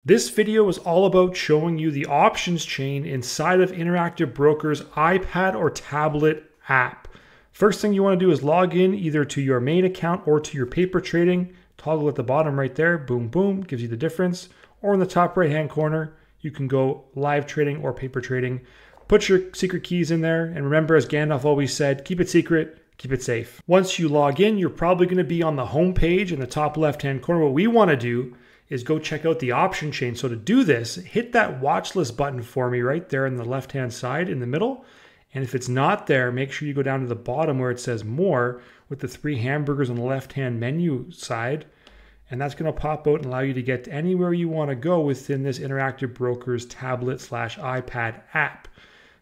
This video is all about showing you the options chain inside of Interactive Broker's iPad or tablet app. First thing you want to do is log in either to your main account or to your paper trading. Toggle at the bottom right there, boom, boom, gives you the difference. Or in the top right hand corner, you can go live trading or paper trading. Put your secret keys in there, and remember, as Gandalf always said, keep it secret, keep it safe. Once you log in, you're probably going to be on the home page in the top left hand corner. What we want to do is go check out the option chain. So to do this, hit that watch list button for me right there in the left hand side in the middle. And if it's not there, make sure you go down to the bottom where it says more with the 3 hamburgers on the left hand menu side. And that's going to pop out and allow you to get to anywhere you want to go within this Interactive Brokers tablet/iPad app.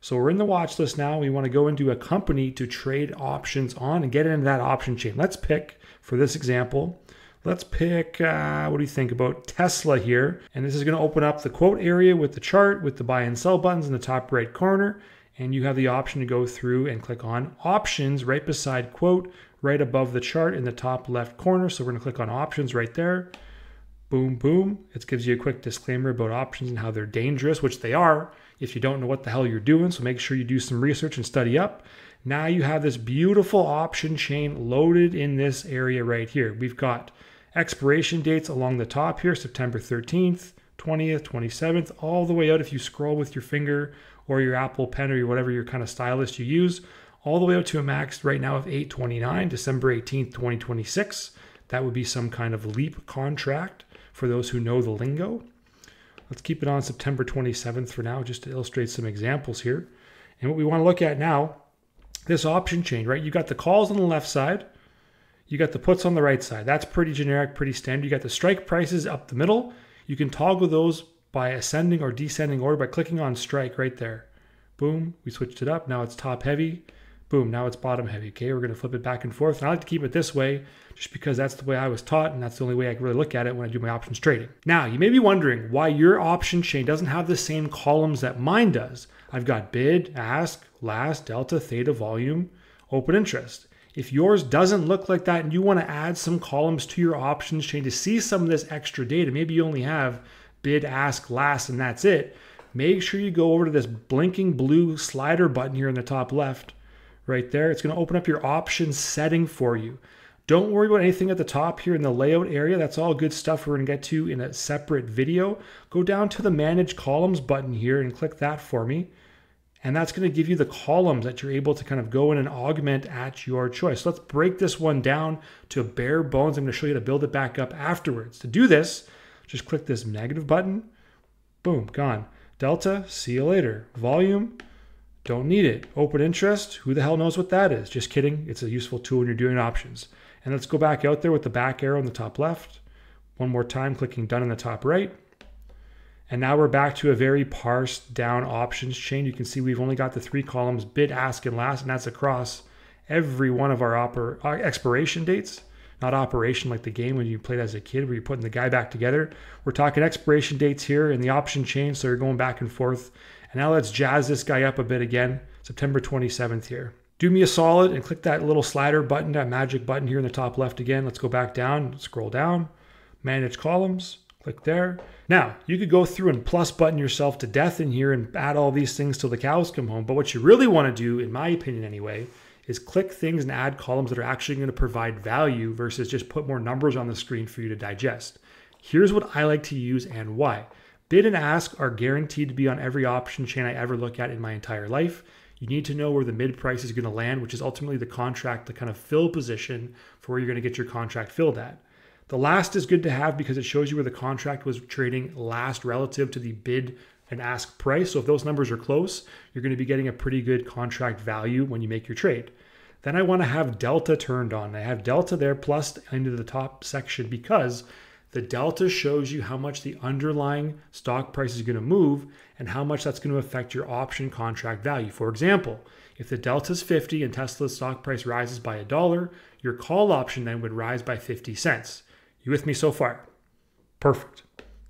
So we're in the watch list now. We want to go into a company to trade options on and get into that option chain. Let's pick, for this example, let's pick, what do you think about Tesla here? And this is going to open up the quote area with the chart, with the buy and sell buttons in the top right corner. And you have the option to go through and click on options right beside quote, right above the chart in the top left corner. So we're going to click on options right there. Boom, boom. It gives you a quick disclaimer about options and how they're dangerous, which they are if you don't know what the hell you're doing. So make sure you do some research and study up. Now you have this beautiful option chain loaded in this area right here. We've got expiration dates along the top here, September 13th, 20th, 27th, all the way out if you scroll with your finger or your Apple Pen or your whatever your kind of stylus you use, all the way out to a max right now of 8/29, December 18th, 2026. That would be some kind of leap contract for those who know the lingo. Let's keep it on September 27th for now, just to illustrate some examples here. And what we want to look at now, this option chain, right? You got the calls on the left side. You got the puts on the right side. That's pretty generic, pretty standard. You got the strike prices up the middle. You can toggle those by ascending or descending order by clicking on strike right there. Boom, we switched it up. Now it's top heavy. Boom, now it's bottom heavy. Okay, we're going to flip it back and forth. And I like to keep it this way just because that's the way I was taught, and that's the only way I can really look at it when I do my options trading. Now, you may be wondering why your option chain doesn't have the same columns that mine does. I've got bid, ask, last, delta, theta, volume, open interest. If yours doesn't look like that and you want to add some columns to your options chain to see some of this extra data, maybe you only have bid, ask, last, and that's it, make sure you go over to this blinking blue slider button here in the top left, right there. It's going to open up your options setting for you. Don't worry about anything at the top here in the layout area. That's all good stuff we're going to get to in a separate video. Go down to the manage columns button here and click that for me. And that's going to give you the columns that you're able to kind of go in and augment at your choice. Let's break this one down to bare bones. I'm going to show you how to build it back up afterwards. To do this, just click this negative button. Boom, gone. Delta, see you later. Volume, don't need it. Open interest, who the hell knows what that is? Just kidding. It's a useful tool when you're doing options. And let's go back out there with the back arrow in the top left. One more time, clicking done in the top right. And now we're back to a very parsed down options chain. You can see we've only got the 3 columns, bid, ask, and last, and that's across every one of our expiration dates. Not operation like the game when you played as a kid where you're putting the guy back together. We're talking expiration dates here in the option chain, so you're going back and forth. And now let's jazz this guy up a bit again, September 27th here. Do me a solid and click that little slider button, that magic button here in the top left again. Let's go back down, scroll down, manage columns. Click there. Now, you could go through and plus button yourself to death in here and add all these things till the cows come home. But what you really want to do, in my opinion anyway, is click things and add columns that are actually going to provide value versus just put more numbers on the screen for you to digest. Here's what I like to use and why. Bid and ask are guaranteed to be on every option chain I ever look at in my entire life. You need to know where the mid price is going to land, which is ultimately the contract, the kind of fill position for where you're going to get your contract filled at. The last is good to have because it shows you where the contract was trading last relative to the bid and ask price. So if those numbers are close, you're going to be getting a pretty good contract value when you make your trade. Then I want to have delta turned on. I have delta there plus into the top section because the delta shows you how much the underlying stock price is going to move and how much that's going to affect your option contract value. For example, if the delta is 50 and Tesla's stock price rises by $1, your call option then would rise by 50 cents. You with me so far? Perfect.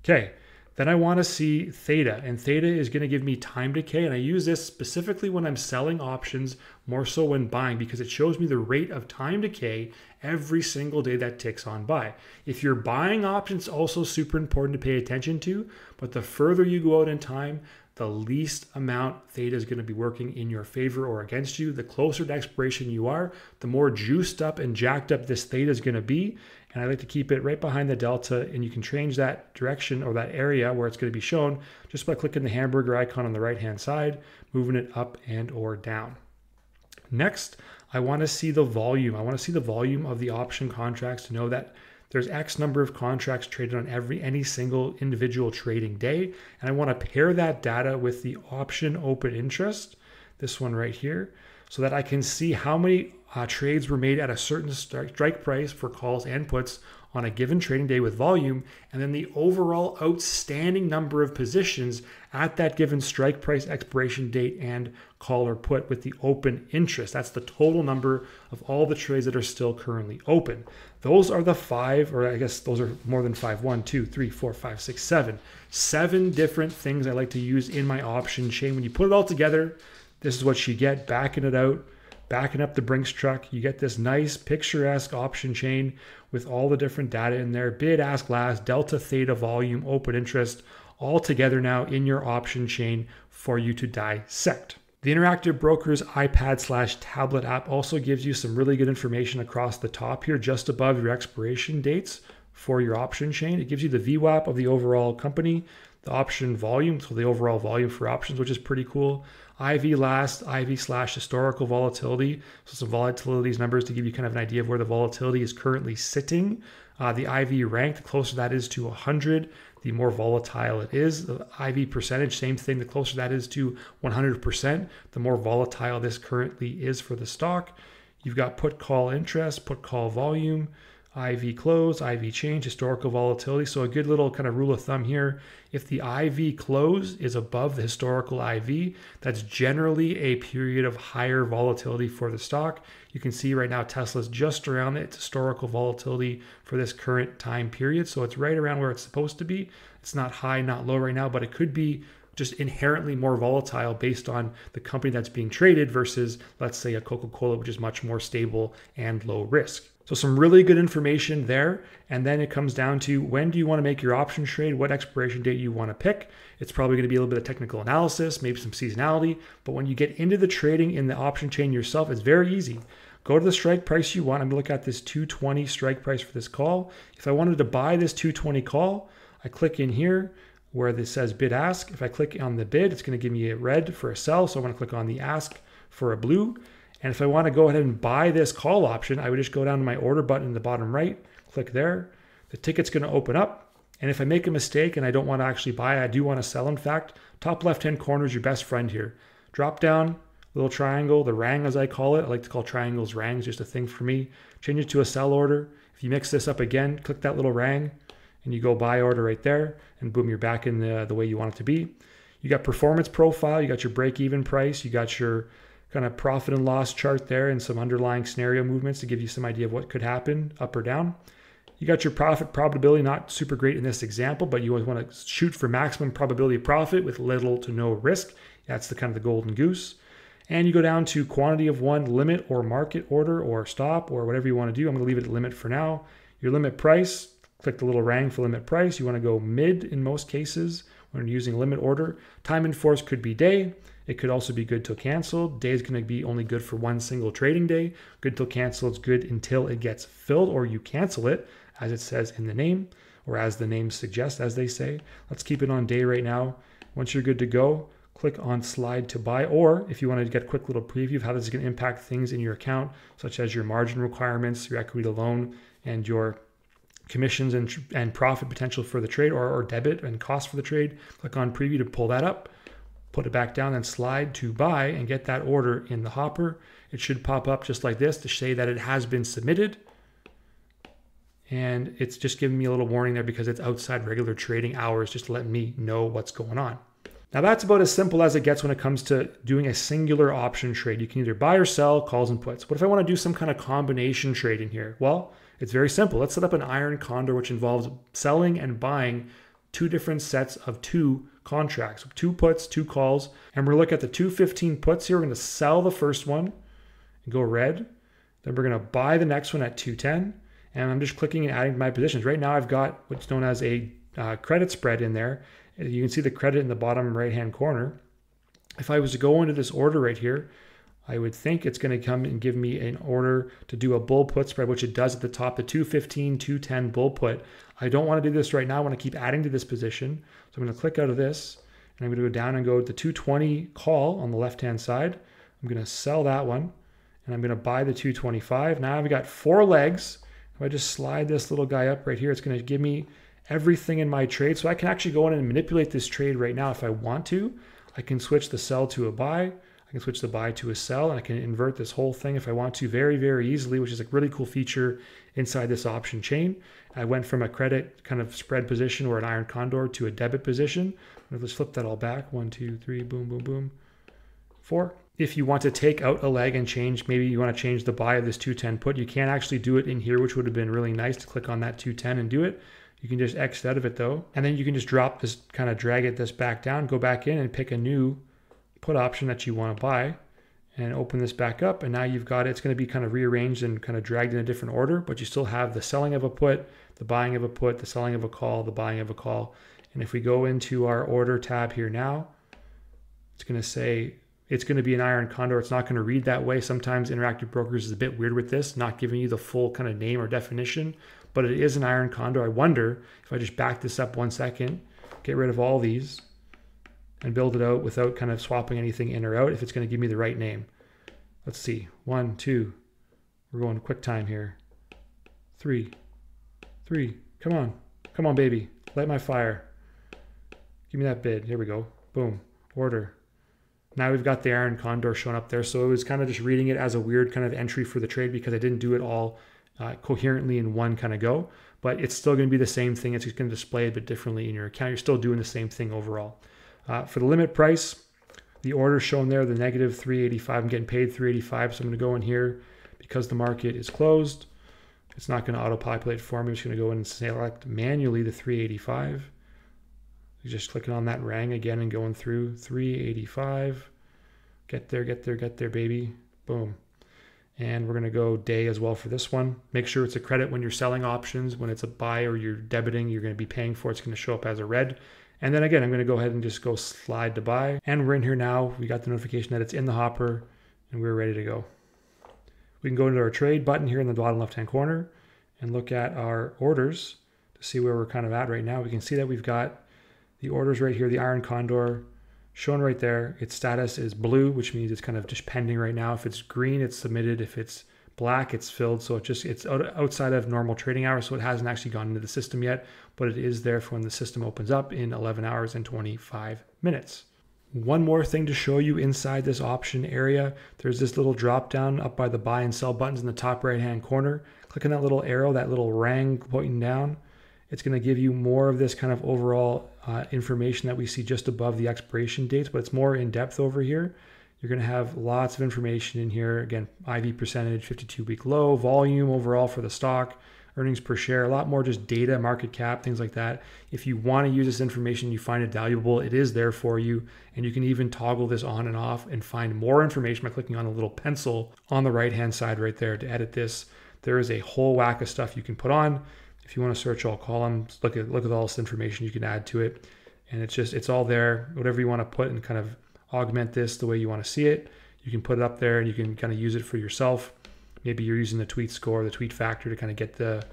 Okay. Then I want to see theta, and theta is going to give me time decay, and I use this specifically when I'm selling options, more so when buying, because it shows me the rate of time decay every single day that ticks on by. If you're buying options, also super important to pay attention to, but the further you go out in time, the least amount theta is going to be working in your favor or against you. The closer to expiration you are, the more juiced up and jacked up this theta is going to be. And I like to keep it right behind the delta, and you can change that direction or that area where it's going to be shown just by clicking the hamburger icon on the right hand side, moving it up and or down. Next, I want to see the volume. I want to see the volume of the option contracts to know that there's X number of contracts traded on any single individual trading day. And I want to pair that data with the option open interest, this one right here, so that I can see how many trades were made at a certain strike price for calls and puts on a given trading day with volume, and then the overall outstanding number of positions at that given strike price, expiration date, and call or put with the open interest. That's the total number of all the trades that are still currently open. Those are the 5, or I guess those are more than 5. 1, 2, 3, 4, 5, 6, 7. 7 different things I like to use in my option chain. When you put it all together, this is what you get, backing it out. Backing up the Brinks truck, you get this nice picturesque option chain with all the different data in there, bid, ask, last, delta, theta, volume, open interest, all together now in your option chain for you to dissect. The Interactive Brokers iPad/tablet app also gives you some really good information across the top here, just above your expiration dates for your option chain. It gives you the VWAP of the overall company, the option volume, so the overall volume for options, which is pretty cool. IV last, IV/historical volatility. So some volatilities numbers to give you kind of an idea of where the volatility is currently sitting. The IV rank, the closer that is to 100, the more volatile it is. The IV percentage, same thing. The closer that is to 100%, the more volatile this currently is for the stock. You've got put call interest, put call volume, IV close, IV change, historical volatility. So a good little kind of rule of thumb here. If the IV close is above the historical IV, that's generally a period of higher volatility for the stock. You can see right now Tesla's just around its historical volatility for this current time period. So it's right around where it's supposed to be. It's not high, not low right now, but it could be just inherently more volatile based on the company that's being traded versus, let's say, a Coca-Cola, which is much more stable and low risk. So some really good information there. And then it comes down to, when do you want to make your option trade? What expiration date you want to pick? It's probably going to be a little bit of technical analysis, maybe some seasonality. But when you get into the trading in the option chain yourself, it's very easy. Go to the strike price you want. I'm going to look at this 220 strike price for this call. If I wanted to buy this 220 call, I click in here where this says bid ask. If I click on the bid, it's going to give me a red for a sell. So I'm going to click on the ask for a blue. And if I want to go ahead and buy this call option, I would just go down to my order button in the bottom right, click there. The ticket's going to open up. And if I make a mistake and I don't want to actually buy, I do want to sell, in fact, top left-hand corner is your best friend here. Drop down, little triangle, the rang as I call it. I like to call triangles rangs, just a thing for me. Change it to a sell order. If you mix this up again, click that little rang and you go buy order right there, and boom, you're back in the way you want it to be. You got performance profile, you got your break-even price, you got your kind of profit and loss chart there and some underlying scenario movements to give you some idea of what could happen up or down. You got your profit probability, not super great in this example, but you always want to shoot for maximum probability of profit with little to no risk. That's the kind of the golden goose. And you go down to quantity of one, limit or market order or stop or whatever you want to do. I'm going to leave it at limit for now. Your limit price, click the little rang for limit price. You want to go mid in most cases when you're using limit order. Time in force could be day. It could also be good till canceled. Day is going to be only good for one single trading day. Good till canceled is good until it gets filled or you cancel it, as it says in the name, or as the name suggests, as they say. Let's keep it on day right now. Once you're good to go, click on slide to buy, or if you want to get a quick little preview of how this is going to impact things in your account, such as your margin requirements, your equity to loan, and your commissions and profit potential for the trade, or debit and cost for the trade, click on preview to pull that up. Put it back down and slide to buy and get that order in the hopper. It should pop up just like this to say that it has been submitted. And it's just giving me a little warning there because it's outside regular trading hours, just to let me know what's going on. Now that's about as simple as it gets when it comes to doing a singular option trade. You can either buy or sell calls and puts. What if I want to do some kind of combination trade in here? Well, it's very simple. Let's set up an iron condor, which involves selling and buying two different sets of two contracts, two puts, two calls. And we're looking at the 215 puts here. We're going to sell the first one and go red. Then we're going to buy the next one at 210. And I'm just clicking and adding my positions. Right now I've got what's known as a credit spread in there. You can see the credit in the bottom right-hand corner. If I was to go into this order right here, I would think it's going to come and give me an order to do a bull put spread, which it does at the top, the 215, 210 bull put. I don't want to do this right now. I want to keep adding to this position. So I'm going to click out of this and I'm going to go down and go to 220 call on the left-hand side. I'm going to sell that one and I'm going to buy the 225. Now I've got 4 legs. If I just slide this little guy up right here, it's going to give me everything in my trade. So I can actually go in and manipulate this trade right now if I want to. I can switch the sell to a buy. I can switch the buy to a sell, and I can invert this whole thing if I want to very, very easily, which is a really cool feature inside this option chain. I went from a credit kind of spread position or an iron condor to a debit position. Let's flip that all back. 1, 2, 3, boom, boom, boom. 4. If you want to take out a leg and change, maybe you want to change the buy of this 210 put, you can't actually do it in here, which would have been really nice to click on that 210 and do it. You can just X out of it though. And then you can just drop this, kind of drag this back down, go back in and pick a new put option that you want to buy and open this back up. And now you've got it. It's going to be kind of rearranged and kind of dragged in a different order, but you still have the selling of a put, the buying of a put, the selling of a call, the buying of a call. And if we go into our order tab here now, it's going to say it's going to be an iron condor. It's not going to read that way. Sometimes Interactive Brokers is a bit weird with this, not giving you the full kind of name or definition, but it is an iron condor. I wonder if I just back this up 1 second, get rid of all these, and build it out without kind of swapping anything in or out, if it's going to give me the right name. Let's see. 1, 2. We're going quick time here. 3. Come on. Come on, baby. Light my fire. Give me that bid. Here we go. Boom. Order. Now we've got the iron condor showing up there. So it was kind of just reading it as a weird kind of entry for the trade because I didn't do it all coherently in one kind of go. But it's still going to be the same thing. It's just going to display a bit differently in your account. You're still doing the same thing overall. For the limit price, the order shown there, the negative 385, I'm getting paid 385, so I'm going to go in here because the market is closed. It's not going to auto-populate for me. I'm just going to go in and select manually the 385. You're just clicking on that rang again and going through 385. Get there, get there, get there, baby. Boom. And we're going to go day as well for this one. Make sure it's a credit when you're selling options. When it's a buy or you're debiting, you're going to be paying for it. It's going to show up as a red. And then again, I'm going to go ahead and just go slide to buy. And we're in here now. We got the notification that it's in the hopper and we're ready to go. We can go into our trade button here in the bottom left-hand corner and look at our orders to see where we're kind of at right now. We can see that we've got the orders right here, the iron condor shown right there. Its status is blue, which means it's kind of just pending right now. If it's green, it's submitted. If it's black, it's filled. So it's outside of normal trading hours. So it hasn't actually gone into the system yet, but it is there for when the system opens up in 11 hours and 25 minutes. One more thing to show you inside this option area. There's this little drop down up by the buy and sell buttons in the top right hand corner. Click on that little arrow, that little rang pointing down. It's going to give you more of this kind of overall information that we see just above the expiration dates, but it's more in depth over here. You're going to have lots of information in here. Again, IV percentage, 52-week low, volume overall for the stock, earnings per share, a lot more just data, market cap, things like that. If you want to use this information, you find it valuable, it is there for you. And you can even toggle this on and off and find more information by clicking on the little pencil on the right-hand side right there to edit this. There is a whole whack of stuff you can put on. If you want to search all columns, look at all this information you can add to it. And it's all there. Whatever you want to put and kind of augment this the way you want to see it, you can put it up there and you can kind of use it for yourself. Maybe you're using the tweet score, the tweet factor to kind of get the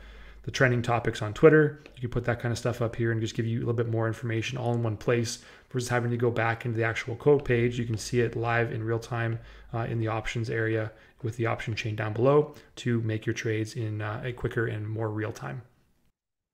trending topics on Twitter. You can put that kind of stuff up here and just give you a little bit more information all in one place versus having to go back into the actual quote page. You can see it live in real time in the options area with the option chain down below to make your trades in a quicker and more real time.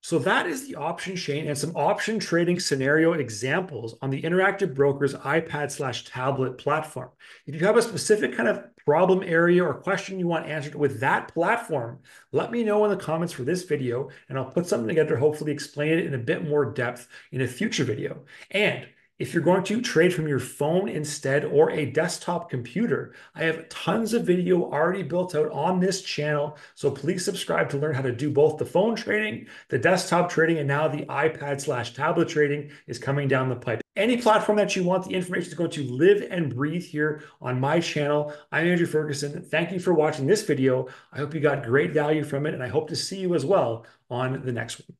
So that is the option chain and some option trading scenario examples on the Interactive Brokers iPad/tablet platform. If you have a specific kind of problem area or question you want answered with that platform, let me know in the comments for this video and I'll put something together, hopefully explain it in a bit more depth in a future video. And If you're going to trade from your phone instead or a desktop computer, I have tons of video already built out on this channel. So please subscribe to learn how to do both the phone trading, the desktop trading, and now the iPad/tablet trading is coming down the pipe. Any platform that you want, the information is going to live and breathe here on my channel. I'm Andrew Ferguson. Thank you for watching this video. I hope you got great value from it, and I hope to see you as well on the next one.